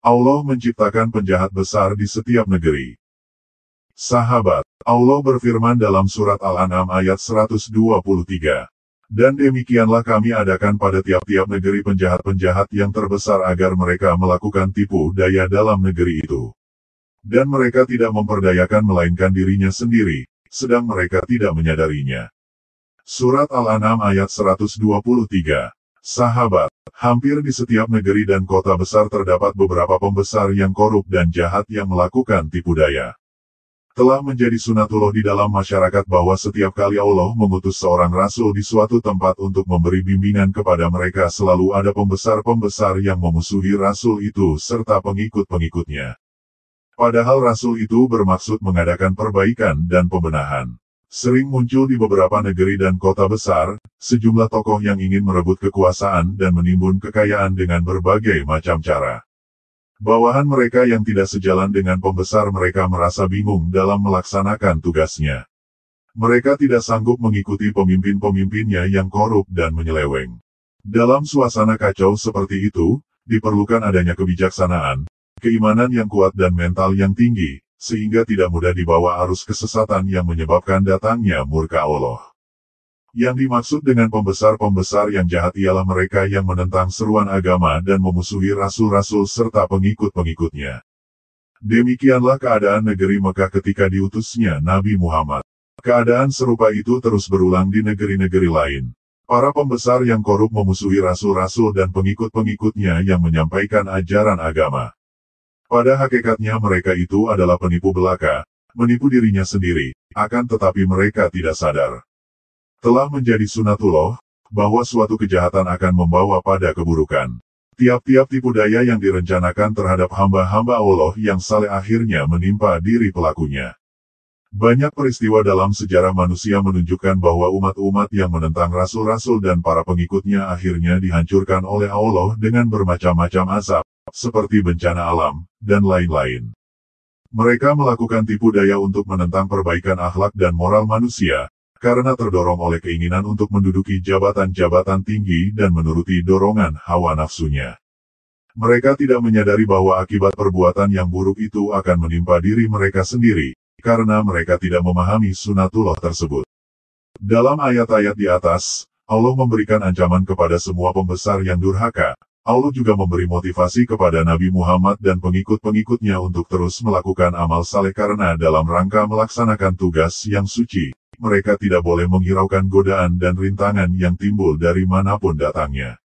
Allah menciptakan penjahat besar di setiap negeri. Sahabat, Allah berfirman dalam surat Al-An'am ayat 123. Dan demikianlah kami adakan pada tiap-tiap negeri penjahat-penjahat yang terbesar agar mereka melakukan tipu daya dalam negeri itu. Dan mereka tidak memperdayakan melainkan dirinya sendiri, sedang mereka tidak menyadarinya. Surat Al-An'am ayat 123. Sahabat, hampir di setiap negeri dan kota besar terdapat beberapa pembesar yang korup dan jahat yang melakukan tipu daya. Telah menjadi sunatullah di dalam masyarakat bahwa setiap kali Allah mengutus seorang rasul di suatu tempat untuk memberi bimbingan kepada mereka selalu ada pembesar-pembesar yang memusuhi rasul itu serta pengikut-pengikutnya. Padahal rasul itu bermaksud mengadakan perbaikan dan pembenahan. Sering muncul di beberapa negeri dan kota besar, sejumlah tokoh yang ingin merebut kekuasaan dan menimbun kekayaan dengan berbagai macam cara. Bawahan mereka yang tidak sejalan dengan pembesar mereka merasa bingung dalam melaksanakan tugasnya. Mereka tidak sanggup mengikuti pemimpin-pemimpinnya yang korup dan menyeleweng. Dalam suasana kacau seperti itu, diperlukan adanya kebijaksanaan, keimanan yang kuat dan mental yang tinggi, sehingga tidak mudah dibawa arus kesesatan yang menyebabkan datangnya murka Allah. Yang dimaksud dengan pembesar-pembesar yang jahat ialah mereka yang menentang seruan agama dan memusuhi rasul-rasul serta pengikut-pengikutnya. Demikianlah keadaan negeri Mekah ketika diutusnya Nabi Muhammad. Keadaan serupa itu terus berulang di negeri-negeri lain. Para pembesar yang korup memusuhi rasul-rasul dan pengikut-pengikutnya yang menyampaikan ajaran agama. Pada hakikatnya mereka itu adalah penipu belaka, menipu dirinya sendiri, akan tetapi mereka tidak sadar. Telah menjadi sunatullah, bahwa suatu kejahatan akan membawa pada keburukan. Tiap-tiap tipu daya yang direncanakan terhadap hamba-hamba Allah yang saleh akhirnya menimpa diri pelakunya. Banyak peristiwa dalam sejarah manusia menunjukkan bahwa umat-umat yang menentang rasul-rasul dan para pengikutnya akhirnya dihancurkan oleh Allah dengan bermacam-macam azab, seperti bencana alam, dan lain-lain. Mereka melakukan tipu daya untuk menentang perbaikan akhlak dan moral manusia, karena terdorong oleh keinginan untuk menduduki jabatan-jabatan tinggi dan menuruti dorongan hawa nafsunya. Mereka tidak menyadari bahwa akibat perbuatan yang buruk itu akan menimpa diri mereka sendiri, karena mereka tidak memahami sunatullah tersebut. Dalam ayat-ayat di atas, Allah memberikan ancaman kepada semua pembesar yang durhaka. Allah juga memberi motivasi kepada Nabi Muhammad dan pengikut-pengikutnya untuk terus melakukan amal saleh karena dalam rangka melaksanakan tugas yang suci, mereka tidak boleh menghiraukan godaan dan rintangan yang timbul dari manapun datangnya.